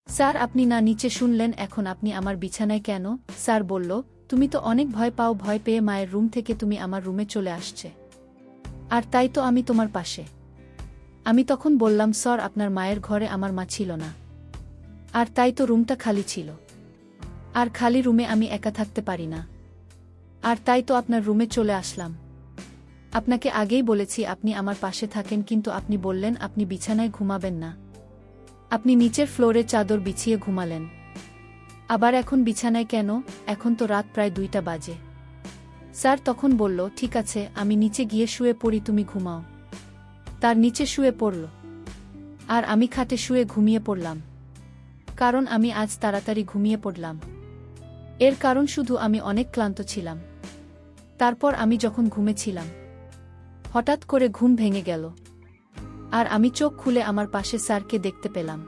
Sir আপনি না নিচে শুনলেন, এখন আপনি আমার বিছানায় কেন? স্যার বলল, তুমি তো অনেক ভয় পাও, ভয় পেয়ে মায়ের রুম থেকে তুমি আমার রুমে চলে আসছে। আর তাই তো আমি তোমার পাশে। আমি তখন বললাম, স্যার আপনার মায়ের ঘরে আমার মা ছিল না, আর তাই তো রুমটা খালি ছিল। আর খালি রুমে আমি একা থাকতে পারি না, আর তাই তো আপনার রুমে চলে আসলাম। আপনাকে আগেই বলেছি আপনি আমার পাশে থাকেন, কিন্তু আপনি বললেন আপনি বিছানায় ঘুমাবেন না। আপনি নিচের ফ্লোরে চাদর বিছিয়ে ঘুমালেন। আবার এখন বিছানায় কেন? এখন তো রাত প্রায় 2টা বাজে। স্যার তখন বলল, ঠিক আছে আমি নিচে গিয়ে শুয়ে পড়ি, তুমি ঘুমাও। তার নিচে শুয়ে পড়ল, আর আমি খাটে শুয়ে ঘুমিয়ে পড়লাম। কারণ আমি আজ তাড়াতাড়ি ঘুমিয়ে পড়লাম, এর কারণ শুধু আমি অনেক ক্লান্ত ছিলাম। তারপর আমি যখন ঘুমেছিলাম, হঠাৎ করে ঘুম ভেঙে গেল, আর আমি চোখ খুলে আমার পাশে স্যারকে দেখতে পেলাম।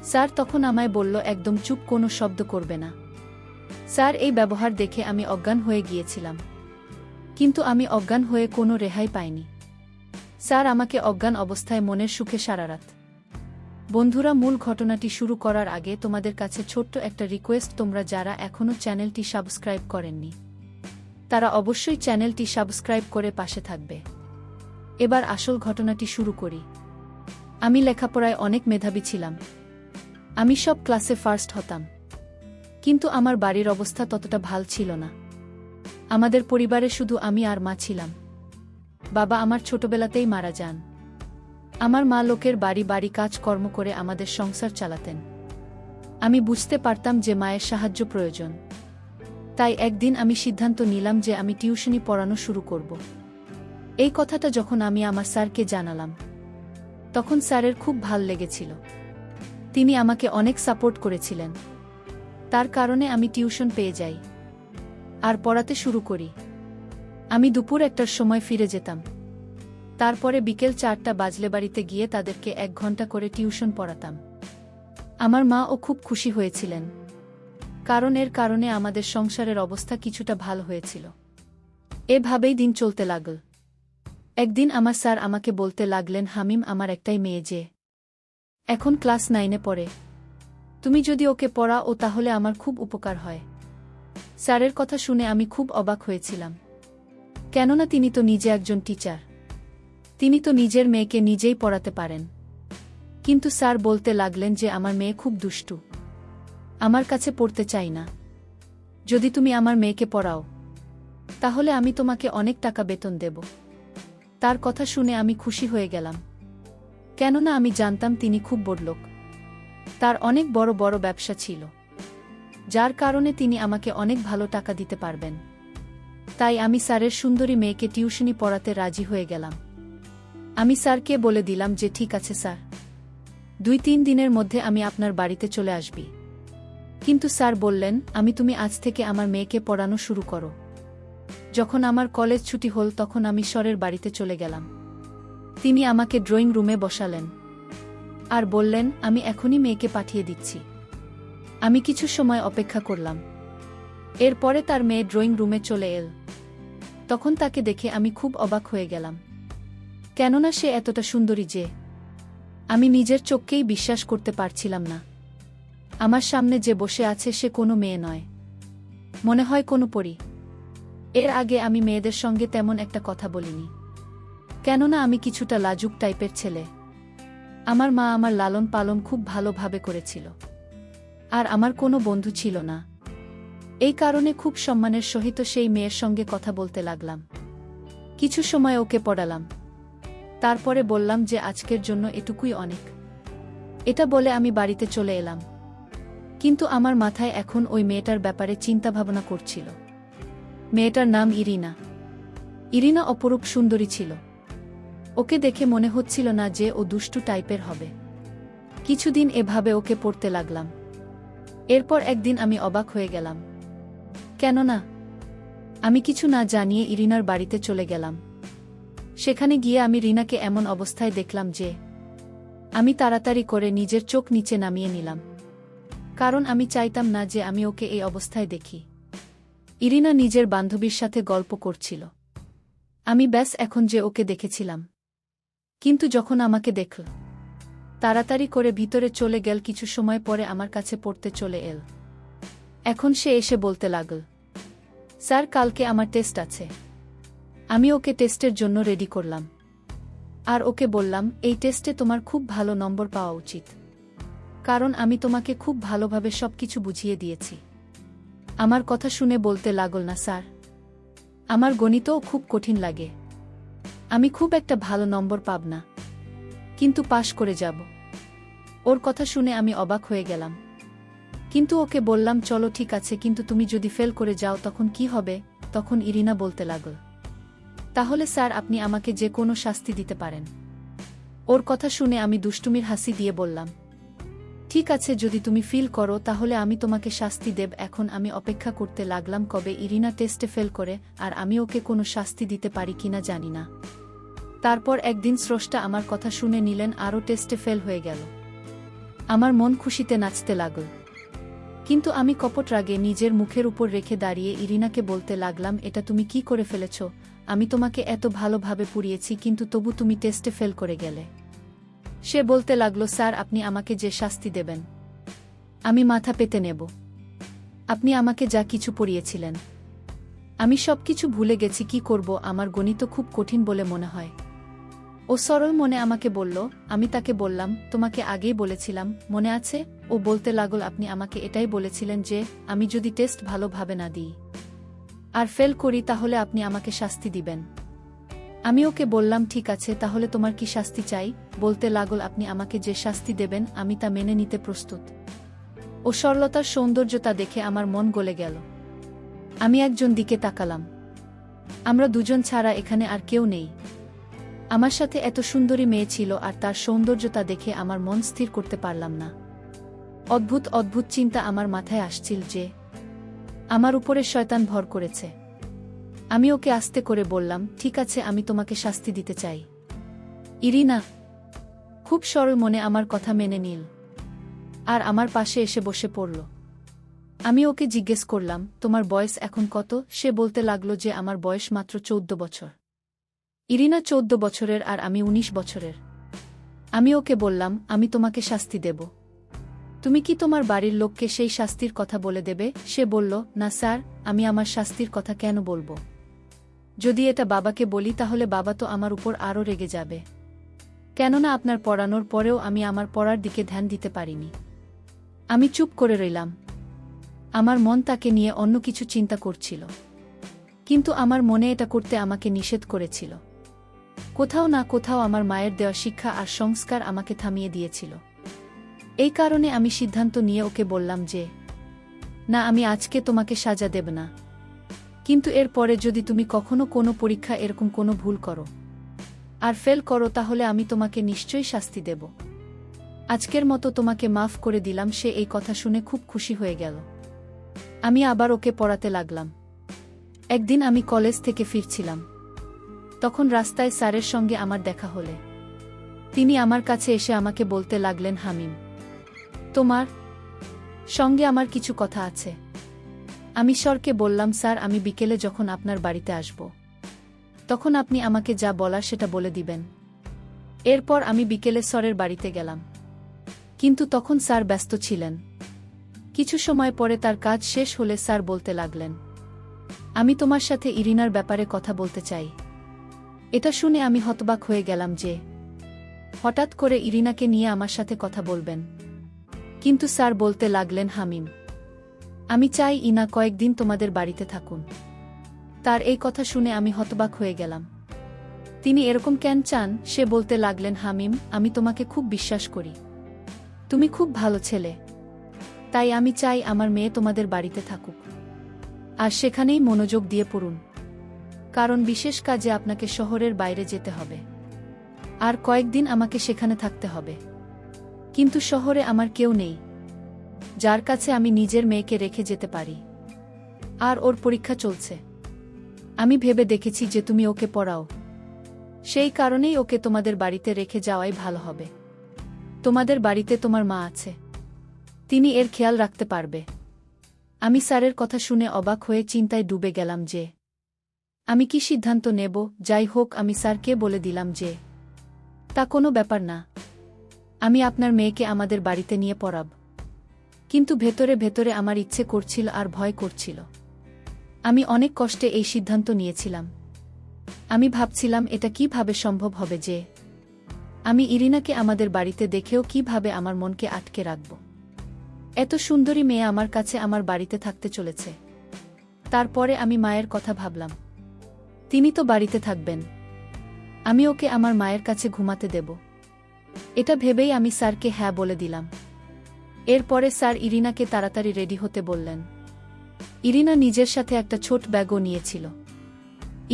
স্যার তখন আমায় বলল, একদম চুপ, কোনো শব্দ করবে না। স্যার এই ব্যবহার দেখে আমি অজ্ঞান হয়ে গিয়েছিলাম, কিন্তু আমি অজ্ঞান হয়ে কোনো রেহাই পাইনি। স্যার আমাকে অজ্ঞান অবস্থায় মনের সুখে সারারাত। বন্ধুরা, মূল ঘটনাটি শুরু করার আগে তোমাদের কাছে ছোট্ট একটা রিকোয়েস্ট, তোমরা যারা এখনও চ্যানেলটি সাবস্ক্রাইব করেননি তারা অবশ্যই চ্যানেলটি সাবস্ক্রাইব করে পাশে থাকবে। এবার আসল ঘটনাটি শুরু করি। আমি লেখাপড়ায় অনেক মেধাবী ছিলাম। আমি সব ক্লাসে ফার্স্ট হতাম, কিন্তু আমার বাড়ির অবস্থা ততটা ভাল ছিল না। আমাদের পরিবারে শুধু আমি আর মা ছিলাম। বাবা আমার ছোটবেলাতেই মারা যান। আমার মা লোকের বাড়ি বাড়ি কাজকর্ম করে আমাদের সংসার চালাতেন। আমি বুঝতে পারতাম যে মায়ের সাহায্য প্রয়োজন। তাই একদিন আমি সিদ্ধান্ত নিলাম যে আমি টিউশনি পড়ানো শুরু করব। এই কথাটা যখন আমি আমার স্যারকে জানালাম, তখন স্যারের খুব ভাল লেগেছিল। তিনি আমাকে অনেক সাপোর্ট করেছিলেন। তার কারণে আমি টিউশন পেয়ে যাই আর পড়াতে শুরু করি। আমি দুপুর 1টার সময় ফিরে যেতাম। তারপরে বিকেল 4টা বাজলে বাড়িতে গিয়ে তাদেরকে 1 ঘন্টা করে টিউশন পড়াতাম। আমার মাও খুব খুশি হয়েছিলেন, কারণ এর কারণে আমাদের সংসারের অবস্থা কিছুটা ভালো হয়েছিল। এভাবেই দিন চলতে লাগল। একদিন আমার স্যার আমাকে বলতে লাগলেন, হামিম, আমার একটাই মেয়ে যে এখন ক্লাস 9-এ পড়ে, তুমি যদি ওকে পড়াও তাহলে আমার খুব উপকার হয়। স্যারের কথা শুনে আমি খুব অবাক হয়েছিলাম, কেননা তিনি তো নিজে একজন টিচার। তিনি তো নিজের মেয়েকে নিজেই পড়াতে পারেন। কিন্তু স্যার বলতে লাগলেন যে আমার মেয়ে খুব দুষ্টু, আমার কাছে পড়তে চাই না। যদি তুমি আমার মেয়েকে পড়াও তাহলে আমি তোমাকে অনেক টাকা বেতন দেব। তার কথা শুনে আমি খুশি হয়ে গেলাম, কেননা আমি জানতাম তিনি খুব বড়লোক। তার অনেক বড় বড় ব্যবসা ছিল, যার কারণে তিনি আমাকে অনেক ভালো টাকা দিতে পারবেন। তাই আমি স্যারের সুন্দরী মেয়েকে টিউশনি পড়াতে রাজি হয়ে গেলাম। আমি স্যারকে বলে দিলাম যে ঠিক আছে স্যার, 2-3 দিনের মধ্যে আমি আপনার বাড়িতে চলে আসবি। কিন্তু স্যার বললেন, তুমি আজ থেকে আমার মেয়েকে পড়ানো শুরু করো। যখন আমার কলেজ ছুটি হল তখন আমি স্যারের বাড়িতে চলে গেলাম। তিনি আমাকে ড্রয়িং রুমে বসালেন আর বললেন, আমি এখনই মেয়েকে পাঠিয়ে দিচ্ছি। আমি কিছু সময় অপেক্ষা করলাম। এরপরে তার মেয়ে ড্রয়িং রুমে চলে এল। তখন তাকে দেখে আমি খুব অবাক হয়ে গেলাম, কেননা সে এতটা সুন্দরী যে আমি নিজের চোখকেই বিশ্বাস করতে পারছিলাম না। আমার সামনে যে বসে আছে সে কোনো মেয়ে নয়, মনে হয় কোনো পরী। এর আগে আমি মেয়েদের সঙ্গে তেমন একটা কথা বলিনি, কেননা আমি কিছুটা লাজুক টাইপের ছেলে। আমার মা আমার লালন পালন খুব ভালোভাবে করেছিল, আর আমার কোনো বন্ধু ছিল না। এই কারণে খুব সম্মানের সহিত সেই মেয়ের সঙ্গে কথা বলতে লাগলাম। কিছু সময় ওকে পড়ালাম, তারপরে বললাম যে আজকের জন্য এটুকুই অনেক। এটা বলে আমি বাড়িতে চলে এলাম। কিন্তু আমার মাথায় এখন ওই মেয়েটার ব্যাপারে চিন্তাভাবনা করছিল। মেয়েটার নাম ইরিনা। ইরিনা অপরূপ সুন্দরী ছিল। ওকে দেখে মনে হচ্ছিল না যে ও দুষ্টু টাইপের হবে। কিছুদিন এভাবে ওকে পড়তে লাগলাম। এরপর একদিন আমি অবাক হয়ে গেলাম, কেননা আমি কিছু না জানিয়ে ইরিনার বাড়িতে চলে গেলাম। সেখানে গিয়ে আমি রিনাকে এমন অবস্থায় দেখলাম যে আমি তাড়াতাড়ি করে নিজের চোখ নিচে নামিয়ে নিলাম, কারণ আমি চাইতাম না যে আমি ওকে এই অবস্থায় দেখি। ইরিনা নিজের বান্ধবীর সাথে গল্প করছিল। আমি ব্যাস এখন যে ওকে দেখেছিলাম, কিন্তু যখন আমাকে দেখল তাড়াতাড়ি করে ভিতরে চলে গেল। কিছু সময় পরে আমার কাছে পড়তে চলে এল। এখন সে এসে বলতে লাগল, স্যার কালকে আমার টেস্ট আছে। আমি ওকে টেস্টের জন্য রেডি করলাম। আর ওকে বললাম, এই টেস্টে তোমার খুব ভালো নম্বর পাওয়া উচিত, কারণ আমি তোমাকে খুব ভালোভাবে সবকিছু বুঝিয়ে দিয়েছি। আমার কথা শুনে বলতে লাগল, না স্যার, আমার গণিতও খুব কঠিন লাগে, আমি খুব একটা ভালো নম্বর পাব না, কিন্তু পাশ করে যাব। ওর কথা শুনে আমি অবাক হয়ে গেলাম। কিন্তু ওকে বললাম, চলো ঠিক আছে, কিন্তু তুমি যদি ফেল করে যাও তখন কি হবে? তখন ইরিনা বলতে লাগল, তাহলে স্যার আপনি আমাকে যে কোনো শাস্তি দিতে পারেন। ওর কথা শুনে আমি দুষ্টুমির হাসি দিয়ে বললাম, ঠিক আছে, যদি তুমি ফিল করো তাহলে আমি তোমাকে শাস্তি দেব। এখন আমি অপেক্ষা করতে লাগলাম কবে ইরিনা টেস্টে ফেল করে, আর আমি ওকে কোনো শাস্তি দিতে পারি কিনা জানি না। তারপর একদিন স্রষ্টা আমার কথা শুনে নিলেন, আরও টেস্টে ফেল হয়ে গেল। আমার মন খুশিতে নাচতে লাগল। কিন্তু আমি কপট রাগে নিজের মুখের উপর রেখে দাঁড়িয়ে ইরিনাকে বলতে লাগলাম, এটা তুমি কি করে ফেলেছ? আমি তোমাকে এত ভালোভাবে পুড়িয়েছি, কিন্তু তবু তুমি টেস্টে ফেল করে গেলে। সে বলতে লাগল, স্যার আপনি আমাকে যে শাস্তি দেবেন আমি মাথা পেতে নেব। আপনি আমাকে যা কিছু পড়িয়েছিলেন আমি সব কিছু ভুলে গেছি। কি করব, আমার গণিত খুব কঠিন বলে মনে হয়। ও সরল মনে আমাকে বলল। আমি তাকে বললাম, তোমাকে আগেই বলেছিলাম, মনে আছে? ও বলতে লাগল, আপনি আমাকে এটাই বলেছিলেন যে আমি যদি টেস্ট ভালোভাবে না দিই আর ফেল করি তাহলে আপনি আমাকে শাস্তি দিবেন। আমি ওকে বললাম, ঠিক আছে, তাহলে তোমার কি শাস্তি চাই? বলতে লাগল, আপনি আমাকে যে শাস্তি দেবেন আমি তা মেনে নিতে প্রস্তুত। ও সরলতার সৌন্দর্যতা দেখে আমার মন গলে গেল। আমি একজন দিকে তাকালাম। আমরা দুজন ছাড়া এখানে আর কেউ নেই। আমার সাথে এত সুন্দরী মেয়ে ছিল, আর তার সৌন্দর্যতা দেখে আমার মন স্থির করতে পারলাম না। অদ্ভুত অদ্ভুত চিন্তা আমার মাথায় আসছিল যে আমার উপরে শয়তান ভর করেছে। আমি ওকে আস্তে করে বললাম, ঠিক আছে, আমি তোমাকে শাস্তি দিতে চাই। ইরিনা খুব সরল মনে আমার কথা মেনে নিল আর আমার পাশে এসে বসে পড়ল। আমি ওকে জিজ্ঞেস করলাম, তোমার বয়স এখন কত? সে বলতে লাগল যে আমার বয়স মাত্র 14 বছর। ইরিনা 14 বছরের আর আমি 19 বছরের। আমি ওকে বললাম, আমি তোমাকে শাস্তি দেব, তুমি কি তোমার বাড়ির লোককে সেই শাস্তির কথা বলে দেবে? সে বলল, না স্যার, আমি আমার শাস্তির কথা কেন বলবো? যদি এটা বাবাকে বলি তাহলে বাবা তো আমার উপর আরও রেগে যাবে, কেননা আপনার পড়ানোর পরেও আমি আমার পড়ার দিকে ধ্যান দিতে পারিনি। আমি চুপ করে রইলাম। আমার মন তাকে নিয়ে অন্য কিছু চিন্তা করছিল, কিন্তু আমার মনে এটা করতে আমাকে নিষেধ করেছিল। কোথাও না কোথাও আমার মায়ের দেওয়া শিক্ষা আর সংস্কার আমাকে থামিয়ে দিয়েছিল। এই কারণে আমি সিদ্ধান্ত নিয়ে ওকে বললাম যে, না, আমি আজকে তোমাকে সাজা দেব না, কিন্তু এর পরে যদি তুমি কখনো কোনো পরীক্ষা এরকম কোনো ভুল করো আর ফেল করো তাহলে আমি তোমাকে নিশ্চয়ই শাস্তি দেব। আজকের মতো তোমাকে মাফ করে দিলাম। সে এই কথা শুনে খুব খুশি হয়ে গেল। আমি আবার ওকে পড়াতে লাগলাম। একদিন আমি কলেজ থেকে ফিরছিলাম, তখন রাস্তায় স্যারের সঙ্গে আমার দেখা হলে তিনি আমার কাছে এসে আমাকে বলতে লাগলেন, হামিম, তোমার সঙ্গে আমার কিছু কথা আছে। আমি স্যারকে বললাম, স্যার, আমি বিকেলে যখন আপনার বাড়িতে আসব তখন আপনি আমাকে যা বলার সেটা বলে দিবেন। এরপর আমি বিকেলে স্যারের বাড়িতে গেলাম, কিন্তু তখন স্যার ব্যস্ত ছিলেন। কিছু সময় পরে তার কাজ শেষ হলে স্যার বলতে লাগলেন, আমি তোমার সাথে ইরিনার ব্যাপারে কথা বলতে চাই। এটা শুনে আমি হতবাক হয়ে গেলাম যে হঠাৎ করে ইরিনাকে নিয়ে আমার সাথে কথা বলবেন। কিন্তু স্যার বলতে লাগলেন, হামিম, আমি চাই ইনা কয়েকদিন তোমাদের বাড়িতে থাকুন। তার এই কথা শুনে আমি হতবাক হয়ে গেলাম। তিনি এরকম কেন চান? সে বলতে লাগলেন, হামিম, আমি তোমাকে খুব বিশ্বাস করি, তুমি খুব ভালো ছেলে, তাই আমি চাই আমার মেয়ে তোমাদের বাড়িতে থাকুক, আর সেখানেই মনোযোগ দিয়ে পড়ুন, কারণ বিশেষ কাজে আপনাকে শহরের বাইরে যেতে হবে, আর কয়েকদিন আমাকে সেখানে থাকতে হবে। কিন্তু শহরে আমার কেউ নেই যার কাছে আমি নিজের মেয়েকে রেখে যেতে পারি, আর ওর পরীক্ষা চলছে। আমি ভেবে দেখেছি যে তুমি ওকে পড়াও, সেই কারণেই ওকে তোমাদের বাড়িতে রেখে যাওয়াই ভালো হবে। তোমাদের বাড়িতে তোমার মা আছে, তিনি এর খেয়াল রাখতে পারবে। আমি স্যারের কথা শুনে অবাক হয়ে চিন্তায় ডুবে গেলাম যে আমি কি সিদ্ধান্ত নেব। যাই হোক, আমি স্যারকে বলে দিলাম যে তা কোনো ব্যাপার না, আমি আপনার মেয়েকে আমাদের বাড়িতে নিয়ে পড়াব। কিন্তু ভেতরে ভেতরে আমার ইচ্ছে করছিল আর ভয় করছিল। আমি অনেক কষ্টে এই সিদ্ধান্ত নিয়েছিলাম। আমি ভাবছিলাম এটা কিভাবে সম্ভব হবে যে আমি ইরিনাকে আমাদের বাড়িতে দেখেও কিভাবে আমার মনকে আটকে রাখব। এত সুন্দরী মেয়ে আমার কাছে আমার বাড়িতে থাকতে চলেছে। তারপরে আমি মায়ের কথা ভাবলাম, তিনি তো বাড়িতে থাকবেন, আমি ওকে আমার মায়ের কাছে ঘুমাতে দেব। এটা ভেবেই আমি স্যারকে হ্যাঁ বলে দিলাম। এরপরে স্যার ইরিনাকে তাড়াতাড়ি রেডি হতে বললেন। ইরিনা নিজের সাথে একটা ছোট ব্যাগও নিয়েছিল।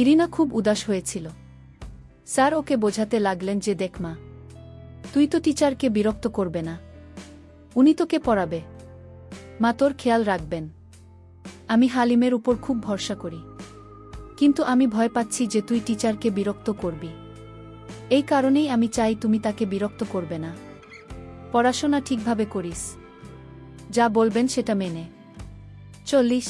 ইরিনা খুব উদাস হয়েছিল। স্যার ওকে বোঝাতে লাগলেন যে দেখ মা, তুই তো টিচারকে বিরক্ত করবে না, উনি তোকে পড়াবে, মা তোর খেয়াল রাখবেন। আমি হালিমের উপর খুব ভরসা করি, কিন্তু আমি ভয় পাচ্ছি যে তুই টিচারকে বিরক্ত করবি। এই কারণেই আমি চাই তুমি তাকে বিরক্ত করবে না, পড়াশোনা ঠিকভাবে করিস, যা বলবেন সেটা মেনে চলিস।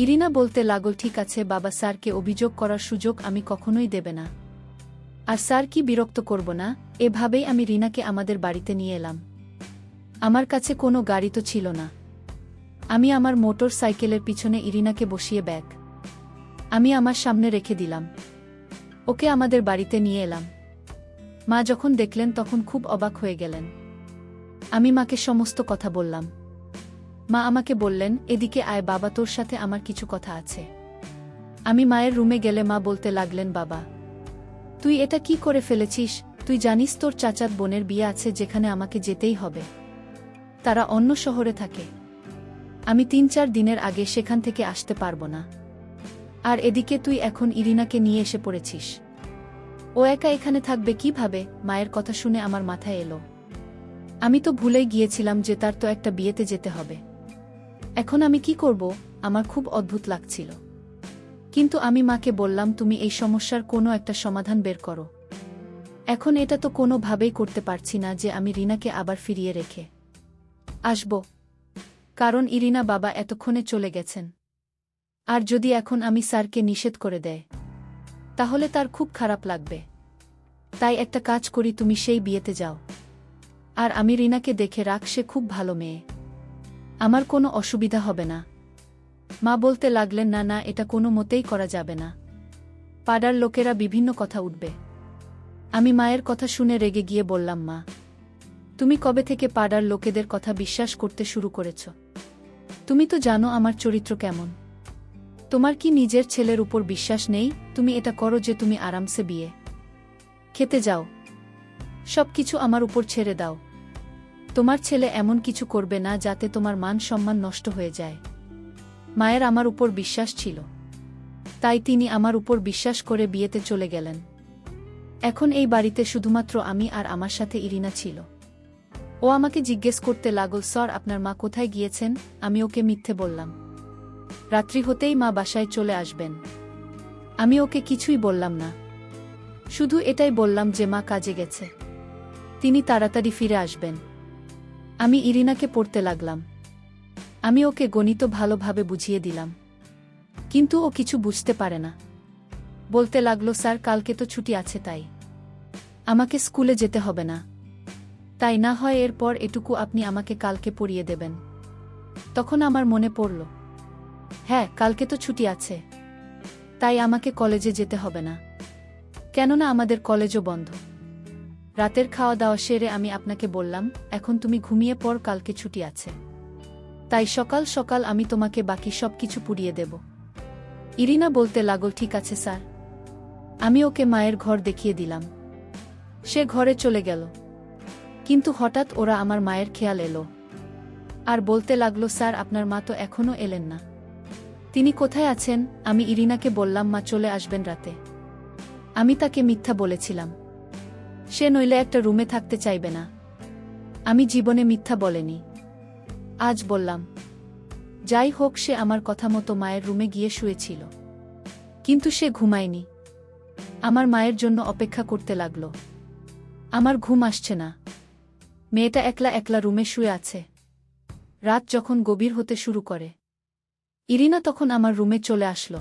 ইরিনা বলতে লাগল, ঠিক আছে বাবা, স্যারকে অভিযোগ করার সুযোগ আমি কখনোই দেবে না। আর স্যার কি বিরক্ত করব না, এভাবেই আমি রিনাকে আমাদের বাড়িতে নিয়ে এলাম। আমার কাছে কোনো গাড়ি তো ছিল না। আমি আমার মোটর সাইকেলের পিছনে ইরিনাকে বসিয়ে ব্যাগ আমি আমার সামনে রেখে দিলাম। ওকে আমাদের বাড়িতে নিয়ে এলাম। মা যখন দেখলেন তখন খুব অবাক হয়ে গেলেন। আমি মাকে সমস্ত কথা বললাম। মা আমাকে বললেন, এদিকে আয় বাবা, তোর সাথে আমার কিছু কথা আছে। আমি মায়ের রুমে গেলে মা বলতে লাগলেন, বাবা তুই এটা কি করে ফেলেছিস? তুই জানিস তোর চাচাত বোনের বিয়ে আছে যেখানে আমাকে যেতেই হবে। তারা অন্য শহরে থাকে। আমি ৩-৪ দিনের আগে সেখান থেকে আসতে পারবো না। আর এদিকে তুই এখন ইরিনাকে নিয়ে এসে পড়েছিস। ও একা এখানে থাকবে কিভাবে? মায়ের কথা শুনে আমার মাথায় এলো। আমি তো ভুলেই গিয়েছিলাম যে তার তো একটা বিয়েতে যেতে হবে। এখন আমি কি করব? আমার খুব অদ্ভুত লাগছিল। কিন্তু আমি মাকে বললাম, তুমি এই সমস্যার কোনো একটা সমাধান বের করো। এখন এটা তো কোনোভাবেই করতে পারছি না যে আমি রিনাকে আবার ফিরিয়ে রেখে আসব, কারণ ইরিনা বাবা এতক্ষণে চলে গেছেন। আর যদি এখন আমি স্যারকে নিষেধ করে দেয় তাহলে তার খুব খারাপ লাগবে। তাই একটা কাজ করি, তুমি সেই বিয়েতে যাও, আর আমি রিনাকে দেখে রাখ, সে খুব ভালো মেয়ে, আমার কোনো অসুবিধা হবে না। মা বলতে লাগলেন, না না, এটা কোনো মতেই করা যাবে না, পাড়ার লোকেরা বিভিন্ন কথা উঠবে। আমি মায়ের কথা শুনে রেগে গিয়ে বললাম, মা তুমি কবে থেকে পাড়ার লোকেদের কথা বিশ্বাস করতে শুরু করেছ? তুমি তো জানো আমার চরিত্র কেমন। তোমার কি নিজের ছেলের উপর বিশ্বাস নেই? তুমি এটা করো যে তুমি আরামসে বিয়ে খেতে যাও, সবকিছু আমার উপর ছেড়ে দাও। তোমার ছেলে এমন কিছু করবে না যাতে তোমার মান সম্মান নষ্ট হয়ে যায়। মায়ের আমার উপর বিশ্বাস ছিল, তাই তিনি আমার উপর বিশ্বাস করে বিয়েতে চলে গেলেন। এখন এই বাড়িতে শুধুমাত্র আমি আর আমার সাথে ইরিনা ছিল। ও আমাকে জিজ্ঞেস করতে লাগল, স্যার আপনার মা কোথায় গিয়েছেন? আমি ওকে মিথ্যে বললাম। রাত্রি হতেই মা বাসায় চলে আসবেন। আমি ওকে কিছুই বললাম না, শুধু এটাই বললাম যে মা কাজে গেছে, তিনি তাড়াতাড়ি ফিরে আসবেন। আমি ইরিনাকে পড়তে লাগলাম। আমি ওকে গণিত ভালোভাবে বুঝিয়ে দিলাম, কিন্তু ও কিছু বুঝতে পারে না। বলতে লাগলো, স্যার কালকে তো ছুটি আছে, তাই আমাকে স্কুলে যেতে হবে না। তাই না হয় এরপর এটুকু আপনি আমাকে কালকে পড়িয়ে দেবেন। তখন আমার মনে পড়ল, হ্যাঁ কালকে তো ছুটি আছে, তাই আমাকে কলেজে যেতে হবে না, কেননা আমাদের কলেজও বন্ধ। রাতের খাওয়া দাওয়া সেরে আমি আপনাকে বললাম, এখন তুমি ঘুমিয়ে পড়, কালকে ছুটি আছে, তাই সকাল সকাল আমি তোমাকে বাকি সব কিছু পুড়িয়ে দেব। ইরিনা বলতে লাগল, ঠিক আছে স্যার। আমি ওকে মায়ের ঘর দেখিয়ে দিলাম। সে ঘরে চলে গেল, কিন্তু হঠাৎ ওরা আমার মায়ের খেয়াল এলো আর বলতে লাগলো, স্যার আপনার মা তো এখনো এলেন না, তিনি কোথায় আছেন? আমি ইরিনাকে বললাম, মা চলে আসবেন রাতে। আমি তাকে মিথ্যা বলেছিলাম, সে নইলে একটা রুমে থাকতে চাইবে না। আমি জীবনে মিথ্যা বলেনি, আজ বললাম। যাই হোক, সে আমার কথা মতো মায়ের রুমে গিয়ে শুয়েছিল, কিন্তু সে ঘুমায়নি, আমার মায়ের জন্য অপেক্ষা করতে লাগলো। আমার ঘুম আসছে না, মেয়েটা একলা একলা রুমে শুয়ে আছে। রাত যখন গভীর হতে শুরু করে, ইরিনা তখন আমার রুমে চলে আসলো।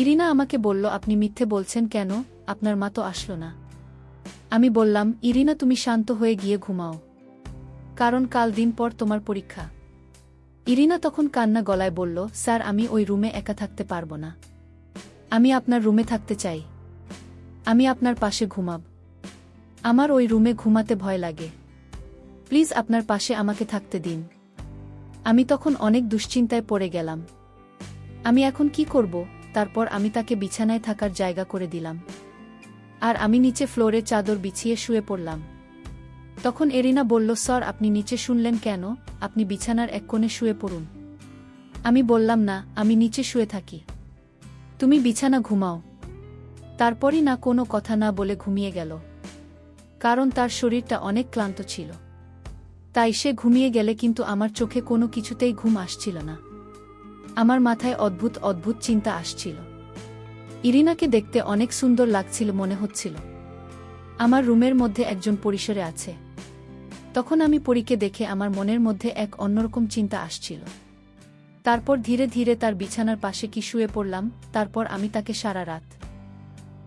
ইরিনা আমাকে বলল, আপনি মিথ্যে বলছেন কেন? আপনার মা তো আসলো না। আমি বললাম, ইরিনা তুমি শান্ত হয়ে গিয়ে ঘুমাও, কারণ কাল দিন পর তোমার পরীক্ষা। ইরিনা তখন কান্না গলায় বলল, স্যার আমি ওই রুমে একা থাকতে পারব না। আমি আপনার রুমে থাকতে চাই। আমি আপনার পাশে ঘুমাব। আমার ওই রুমে ঘুমাতে ভয় লাগে। প্লিজ আপনার পাশে আমাকে থাকতে দিন। আমি তখন অনেক দুশ্চিন্তায় পড়ে গেলাম। আমি এখন কি করব? তারপর আমি তাকে বিছানায় থাকার জায়গা করে দিলাম, আর আমি নিচে ফ্লোরে চাদর বিছিয়ে শুয়ে পড়লাম। তখন এরিনা বলল, স্যার আপনি নিচে শুনলেন কেন? আপনি বিছানার এক কোণে শুয়ে পড়ুন। আমি বললাম, না, আমি নিচে শুয়ে থাকি, তুমি বিছানা ঘুমাও। তারপরই না কোনো কথা না বলে ঘুমিয়ে গেল, কারণ তার শরীরটা অনেক ক্লান্ত ছিল। তাই সে ঘুমিয়ে গেলে কিন্তু আমার চোখে কোনো কিছুতেই ঘুম আসছিল না। আমার মাথায় অদ্ভুত অদ্ভুত চিন্তা আসছিল। ইরিনাকে দেখতে অনেক সুন্দর লাগছিল মনে হচ্ছিল। আমার রুমের মধ্যে একজন পরিসরে আছে। তখন আমি পরীকে দেখে আমার মনের মধ্যে এক অন্যরকম চিন্তা আসছিল। তারপর ধীরে ধীরে তার বিছানার পাশে কি শুয়ে পড়লাম। তারপর আমি তাকে সারা রাত।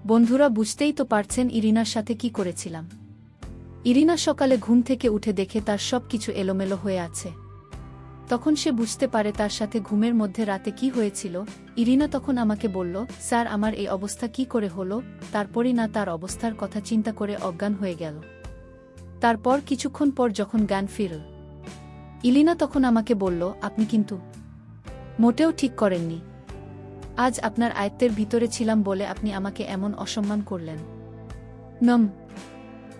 বন্ধুরা বুঝতেই তো পারছেন ইরিনার সাথে কি করেছিলাম। ইরিনা সকালে ঘুম থেকে উঠে দেখে তার সব কিছু এলোমেলো হয়ে আছে। তখন সে বুঝতে পারে তার সাথে ঘুমের মধ্যে রাতে কি হয়েছিল। ইরিনা তখন আমাকে বলল, স্যার আমার এই অবস্থা কি করে হলো? তারপরই না তার অবস্থার কথা চিন্তা করে অজ্ঞান হয়ে গেল। তারপর কিছুক্ষণ পর যখন জ্ঞান ফিরল, ইলিনা তখন আমাকে বলল, আপনি কিন্তু মোটেও ঠিক করেননি। আজ আপনার আয়ত্তের ভিতরে ছিলাম বলে আপনি আমাকে এমন অসম্মান করলেন। নম